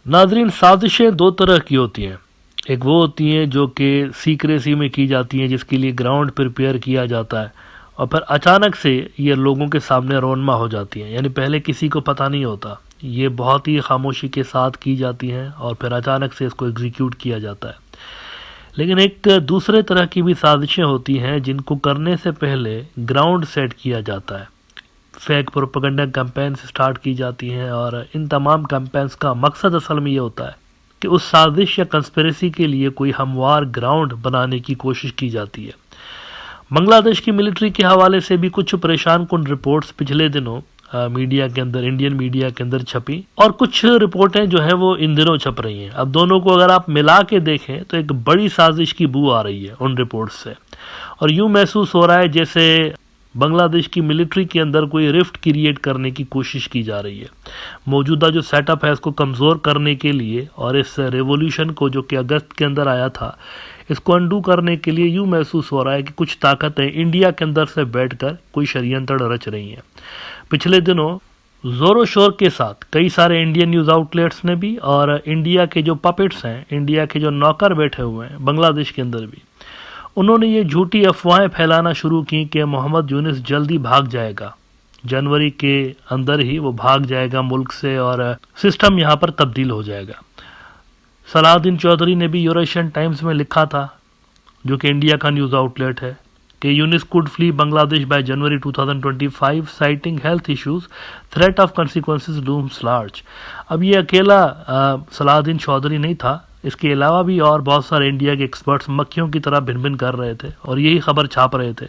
नाजरीन, साजिशें दो तरह की होती हैं। एक वो होती हैं जो कि सीक्रेसी में की जाती हैं, जिसके लिए ग्राउंड प्रिपेयर किया जाता है, और फिर अचानक से ये लोगों के सामने रोनमा हो जाती हैं, यानी पहले किसी को पता नहीं होता। ये बहुत ही खामोशी के साथ की जाती हैं और फिर अचानक से इसको एग्जीक्यूट किया जाता है। लेकिन एक दूसरे तरह की भी साजिशें होती हैं जिनको करने से पहले ग्राउंड सेट किया जाता है। फेक प्रोपेगेंडा कैंपेन्स स्टार्ट की जाती हैं और इन तमाम कैंपेन्स का मकसद असल में ये होता है कि उस साजिश या कंस्पिरेसी के लिए कोई हमवार ग्राउंड बनाने की कोशिश की जाती है। बांग्लादेश की मिलिट्री के हवाले से भी कुछ परेशान कुन रिपोर्ट्स पिछले दिनों मीडिया के अंदर, इंडियन मीडिया के अंदर छपी, और कुछ रिपोर्टें जो है वो इन दिनों छप रही हैं। अब दोनों को अगर आप मिला के देखें तो एक बड़ी साजिश की बू आ रही है उन रिपोर्ट्स से, और यूं महसूस हो रहा है जैसे बांग्लादेश की मिलिट्री के अंदर कोई रिफ्ट क्रिएट करने की कोशिश की जा रही है। मौजूदा जो सेटअप है इसको कमज़ोर करने के लिए, और इस रेवोल्यूशन को जो कि अगस्त के अंदर आया था, इसको अंडू करने के लिए यूं महसूस हो रहा है कि कुछ ताकतें इंडिया के अंदर से बैठकर कोई षड्यंत्र रच रही हैं। पिछले दिनों जोरों शोर के साथ कई सारे इंडियन न्यूज़ आउटलेट्स ने भी, और इंडिया के जो पपेट्स हैं, इंडिया के जो नौकर बैठे हुए हैं बांग्लादेश के अंदर भी, उन्होंने ये झूठी अफवाहें फैलाना शुरू की कि मोहम्मद यूनिस जल्दी भाग जाएगा, जनवरी के अंदर ही वो भाग जाएगा मुल्क से और सिस्टम यहाँ पर तब्दील हो जाएगा। सलाहुद्दीन चौधरी ने भी यूरेशियन टाइम्स में लिखा था, जो कि इंडिया का न्यूज़ आउटलेट है, कि Yunus could flee Bangladesh by January 2025 citing health issues, threat of consequences looms large. अब ये अकेला सलाहुद्दीन चौधरी नहीं था, इसके अलावा भी और बहुत सारे इंडिया के एक्सपर्ट्स मक्खियों की तरह भिन भिन कर रहे थे और यही खबर छाप रहे थे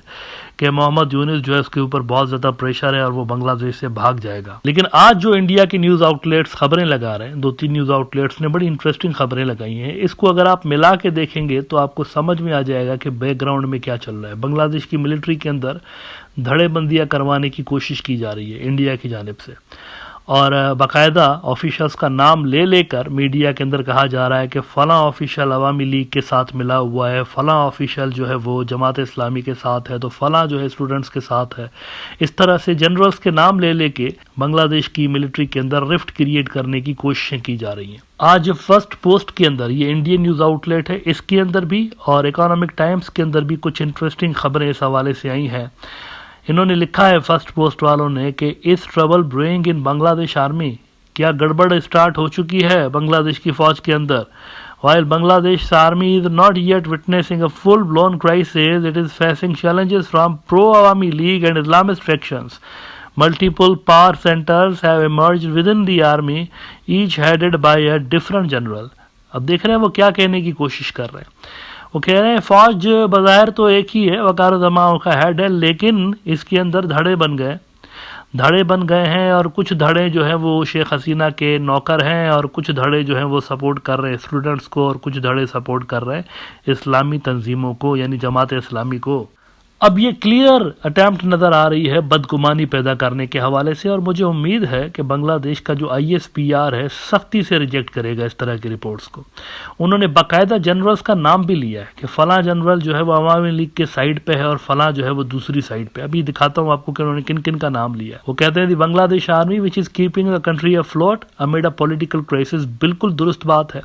कि मोहम्मद यूनिस जो है उसके ऊपर बहुत ज़्यादा प्रेशर है और वो बांग्लादेश से भाग जाएगा। लेकिन आज जो इंडिया के न्यूज़ आउटलेट्स खबरें लगा रहे हैं, 2-3 न्यूज़ आउटलेट्स ने बड़ी इंटरेस्टिंग खबरें लगाई हैं। इसको अगर आप मिला के देखेंगे तो आपको समझ में आ जाएगा कि बैकग्राउंड में क्या चल रहा है। बांग्लादेश की मिलिट्री के अंदर धड़ेबंदियाँ करवाने की कोशिश की जा रही है इंडिया की जानिब से, और बाकायदा ऑफिशल्स का नाम ले लेकर मीडिया के अंदर कहा जा रहा है कि फ़लाँ ऑफिशियल अवामी लीग के साथ मिला हुआ है, फ़लाँ ऑफिशियल जो है वो जमात इस्लामी के साथ है, तो फ़लाँ जो है स्टूडेंट्स के साथ है। इस तरह से जनरल्स के नाम ले लेके बांग्लादेश की मिलिट्री के अंदर रिफ्ट क्रिएट करने की कोशिशें की जा रही हैं। आज फर्स्ट पोस्ट के अंदर, ये इंडियन न्यूज़ आउटलेट है, इसके अंदर भी और इकोनॉमिक टाइम्स के अंदर भी कुछ इंटरेस्टिंग खबरें इस हवाले से आई हैं। इन्होंने लिखा है फर्स्ट पोस्ट वालों ने कि इस ट्रबल ब्रूइंग इन बांग्लादेश आर्मी, क्या गड़बड़ स्टार्ट हो चुकी है बांग्लादेश की फौज के अंदर। While Bangladesh army is not yet witnessing a full blown crisis, it is facing challenges from pro Awami league and Islamist factions. Multiple power centres have emerged with in the army, each headed by a different general. अब देख रहे हैं वो क्या कहने की कोशिश कर रहे हैं। वो कह रहे हैं फौज बाज़ाहिर तो एक ही है, वकार जमाओं का हेड है, लेकिन इसके अंदर धड़े बन गए हैं, और कुछ धड़े जो हैं वो शेख हसीना के नौकर हैं, और कुछ धड़े जो हैं वो सपोर्ट कर रहे हैं स्टूडेंट्स को, और कुछ धड़े सपोर्ट कर रहे हैं इस्लामी तंजीमों को, यानी जमात इस्लामी को। अब ये क्लियर अटैम्प्ट नज़र आ रही है बदगुमानी पैदा करने के हवाले से, और मुझे उम्मीद है कि बांग्लादेश का जो ISPR है सख्ती से रिजेक्ट करेगा इस तरह की रिपोर्ट्स को। उन्होंने बाकायदा जनरल्स का नाम भी लिया है कि फ़लाँ जनरल जो है वो अवामी लीग के साइड पे है और फ़लाँ जो है वो दूसरी साइड पे। अभी दिखाता हूँ आपको कि उन्होंने किन किन का नाम लिया है। वो कहते हैं the Bangladesh army which is keeping the country afloat amid a political crisis. बिल्कुल दुरुस्त बात है।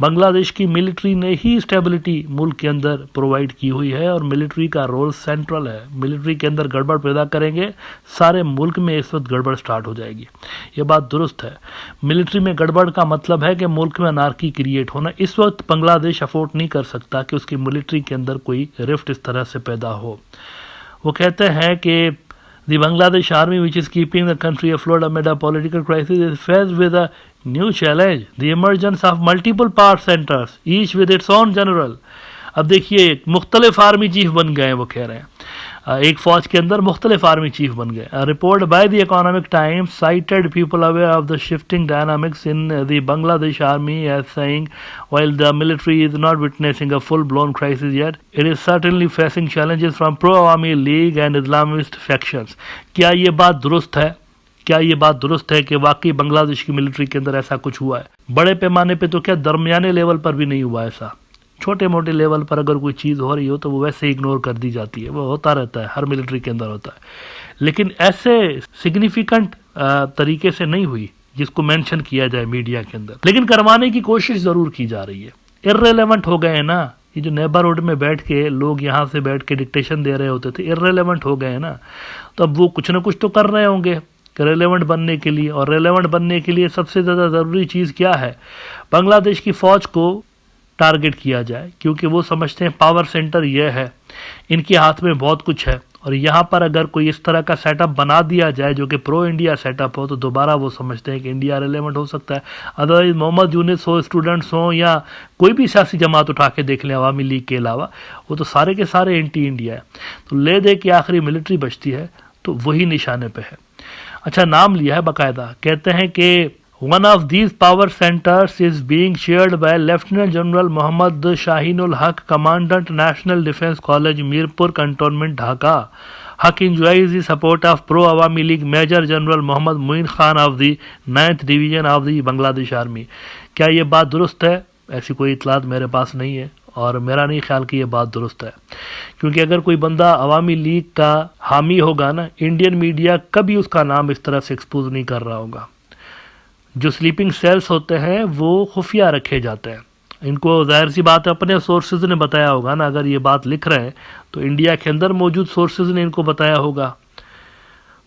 बांग्लादेश की मिलिट्री ने ही स्टेबिलिटी मुल्क के अंदर प्रोवाइड की हुई है, और मिलिट्री का रोल सेंट्रल है। मिलिट्री के अंदर गड़बड़ पैदा करेंगे, सारे मुल्क में इस वक्त गड़बड़ स्टार्ट हो जाएगी। ये बात दुरुस्त है। मिलिट्री में गड़बड़ का मतलब है कि मुल्क में अनार्की क्रिएट होना। इस वक्त बांग्लादेश अफोर्ड नहीं कर सकता कि उसकी मिलिट्री के अंदर कोई रिफ्ट इस तरह से पैदा हो। वो कहते हैं कि The Bangladesh army, which is keeping the country afloat amid a political crisis, is faced with a new challenge, the emergence of multiple power centers, each with its own general. अब देखिए मुख्तलिफ आर्मी चीफ बन गए हैं, वो कह रहे हैं एक फौज के अंदर मुख्तलिफ आर्मी चीफ बन गए। Report by the Economic Times cited people aware of the shifting dynamics in the Bangladesh army as saying while the military is not witnessing a full-blown crisis yet, it is certainly facing challenges from pro-Awami League and Islamist factions. क्या ये बात दुरुस्त है? क्या ये बात दुरुस्त है कि वाकई बांग्लादेश की मिलिट्री के अंदर ऐसा कुछ हुआ है? बड़े पैमाने पे तो क्या, दरमियाने लेवल पर भी नहीं हुआ ऐसा। छोटे मोटे लेवल पर अगर कोई चीज़ हो रही हो तो वो वैसे इग्नोर कर दी जाती है, वो होता रहता है, हर मिलिट्री के अंदर होता है। लेकिन ऐसे सिग्निफिकेंट तरीके से नहीं हुई जिसको मेंशन किया जाए मीडिया के अंदर, लेकिन करवाने की कोशिश जरूर की जा रही है। इर्रेलेवेंट हो गए हैं ना, ये जो नेबरहुड में बैठ के लोग यहाँ से बैठ के डिक्टेशन दे रहे होते थे, इर्रेलेवेंट हो गए हैं ना, तो अब वो कुछ ना कुछ तो कर रहे होंगे रेलेवेंट बनने के लिए। और रेलेवेंट बनने के लिए सबसे ज़्यादा ज़रूरी चीज़ क्या है, बांग्लादेश की फ़ौज को टारगेट किया जाए, क्योंकि वो समझते हैं पावर सेंटर ये है, इनके हाथ में बहुत कुछ है, और यहाँ पर अगर कोई इस तरह का सेटअप बना दिया जाए जो कि प्रो इंडिया सेटअप हो, तो दोबारा वो समझते हैं कि इंडिया रेलेवेंट हो सकता है। अदरवाइज मोहम्मद यूनिस हो, स्टूडेंट्स हों, या कोई भी सियासी जमात उठा के देख लें अवामी लीग के अलावा, वो तो सारे के सारे एंटी इंडिया है। तो ले दे के आखिरी मिलिट्री बचती है, तो वही निशाने पे है। अच्छा, नाम लिया है बाकायदा, कहते हैं कि one of these power centres is being shared by Lieutenant general Mohammad Shahinul Haque, commandant National Defence College Mirpur cantonment Dhaka. Haque enjoys the support of pro Awami League Major General Mohammad Muin Khan of the 9th division of the Bangladesh army. क्या ये बात दुरुस्त है? ऐसी कोई इतलात मेरे पास नहीं है, और मेरा नहीं ख्याल कि ये बात दुरुस्त है, क्योंकि अगर कोई बंदा अवामी लीग का हामी होगा ना, इंडियन मीडिया कभी उसका नाम इस तरह से एक्सपोज नहीं कर रहा होगा। जो स्लीपिंग सेल्स होते हैं वो खुफिया रखे जाते हैं, इनको जाहिर सी बात है अपने सोर्सेज ने बताया होगा ना, अगर ये बात लिख रहे हैं तो इंडिया के अंदर मौजूद सोर्सेज ने इनको बताया होगा,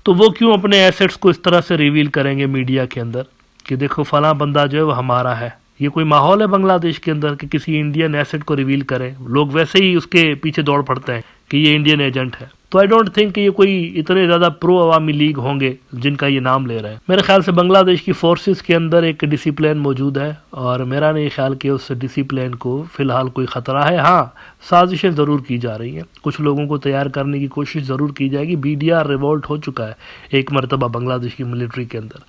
तो वो क्यों अपने एसेट्स को इस तरह से रिवील करेंगे मीडिया के अंदर कि देखो फला बंदा जो है वो हमारा है। ये कोई माहौल है बांग्लादेश के अंदर कि किसी इंडियन एसेट को रिवील करें? लोग वैसे ही उसके पीछे दौड़ पड़ते हैं कि ये इंडियन एजेंट है। तो आई डोंट थिंक कि ये कोई इतने ज़्यादा प्रो अवामी लीग होंगे जिनका ये नाम ले रहे हैं। मेरे ख्याल से बांग्लादेश की फोर्सेस के अंदर एक डिसिप्लिन मौजूद है, और मेरा नहीं ख्याल कि उस डिसिप्लिन को फ़िलहाल कोई ख़तरा है। हाँ, साजिशें ज़रूर की जा रही हैं, कुछ लोगों को तैयार करने की कोशिश ज़रूर की जाएगी। BDR रिवोल्ट हो चुका है एक मरतबा बांग्लादेश की मिलिट्री के अंदर,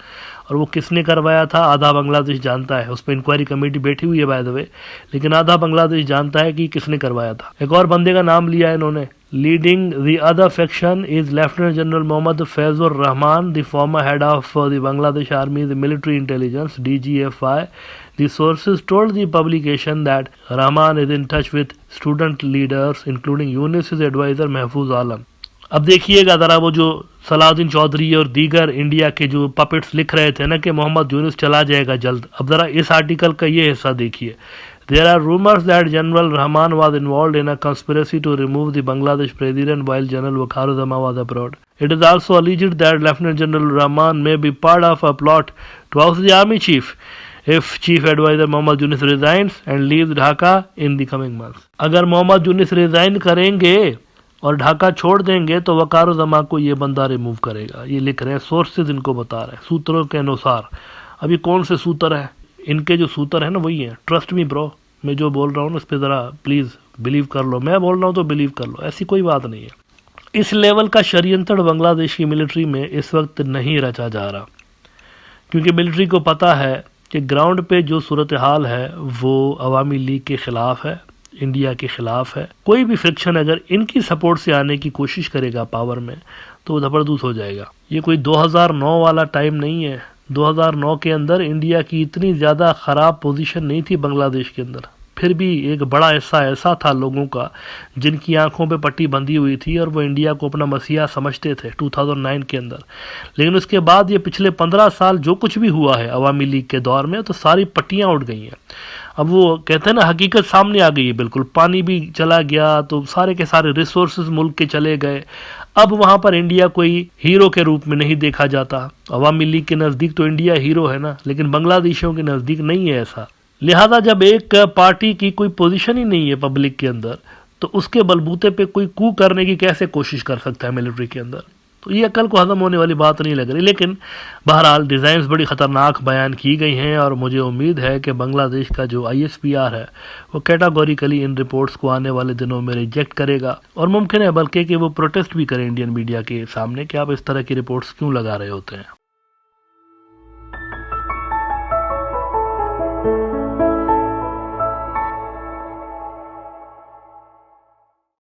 और वो किसने करवाया था आधा बांग्लादेश जानता है। उस पर इंक्वायरी कमेटी बैठी हुई है बाय द वे, लेकिन आधा बांग्लादेश जानता है कि किसने करवाया था। एक और बंदे का नाम लिया है इन्होंने, leading the other faction is lieutenant general Mohammad Faizur Rahman, the former head of the Bangladesh army the military intelligence DGFI। The sources told the publication that Rahman is in touch with student leaders including Yunus's advisor महफूज आलम। अब देखिएगा ज़रा, वो जो सलाउद्दीन चौधरी और दीगर India के जो पपेट्स लिख रहे थे ना कि मोहम्मद यूनुस चला जाएगा जल्द, अब ज़रा इस आर्टिकल का ये हिस्सा देखिए। There are rumors that General Rahman was involved in a conspiracy to remove the Bangladesh president while General Wakharuzama was abroad. It is also alleged that Lieutenant General Rahman may be part of a plot to oust the army chief if Chief Advisor Mohammad Yunus resigns and leaves Dhaka in the coming months. अगर Mohammad Yunus resign करेंगे और ढाका छोड़ देंगे तो वकारुज़मा को ये बंदा remove करेगा, ये लिख रहे हैं सोर्सेज, इनको बता रहे हैं सूत्रों के अनुसार। अभी कौन से सूत्र है? इनके जो सूत्र है ना वही है। ट्रस्ट मी ब्रो, मैं जो बोल रहा हूँ ना उस पर ज़रा प्लीज़ बिलीव कर लो, मैं बोल रहा हूँ तो बिलीव कर लो, ऐसी कोई बात नहीं है। इस लेवल का षड्यंत्र बांग्लादेश की मिलिट्री में इस वक्त नहीं रचा जा रहा, क्योंकि मिलिट्री को पता है कि ग्राउंड पे जो सूरत हाल है वो अवामी लीग के ख़िलाफ़ है, इंडिया के ख़िलाफ़ है। कोई भी फ्रिक्शन अगर इनकी सपोर्ट से आने की कोशिश करेगा पावर में तो वो ज़बरदस्त हो जाएगा। ये कोई 2009 वाला टाइम नहीं है। 2009 के अंदर इंडिया की इतनी ज़्यादा ख़राब पोजीशन नहीं थी बांग्लादेश के अंदर, फिर भी एक बड़ा हिस्सा ऐसा था लोगों का जिनकी आंखों पे पट्टी बंधी हुई थी और वो इंडिया को अपना मसीहा समझते थे 2009 के अंदर। लेकिन उसके बाद ये पिछले 15 साल जो कुछ भी हुआ है अवामी लीग के दौर में, तो सारी पट्टियाँ उठ गई हैं। अब वो कहते हैं ना, हकीकत सामने आ गई है बिल्कुल। पानी भी चला गया तो सारे के सारे रिसोर्सेज मुल्क के चले गए। अब वहाँ पर इंडिया कोई हीरो के रूप में नहीं देखा जाता। अवामी लीग के नज़दीक तो इंडिया हीरो है ना, लेकिन बांग्लादेशियों के नज़दीक नहीं है ऐसा। लिहाजा जब एक पार्टी की कोई पोजीशन ही नहीं है पब्लिक के अंदर, तो उसके बलबूते पे कोई कू करने की कैसे कोशिश कर सकता है मिलिट्री के अंदर? तो ये अकल को हजम होने वाली बात नहीं लग रही। लेकिन बहरहाल डिज़ाइंस बड़ी ख़तरनाक बयान की गई हैं, और मुझे उम्मीद है कि बांग्लादेश का जो ISPR है वो कैटेगोरिकली इन रिपोर्ट्स को आने वाले दिनों में रिजेक्ट करेगा, और मुमकिन है बल्कि कि वो प्रोटेस्ट भी करें इंडियन मीडिया के सामने कि आप इस तरह की रिपोर्ट्स क्यों लगा रहे होते हैं।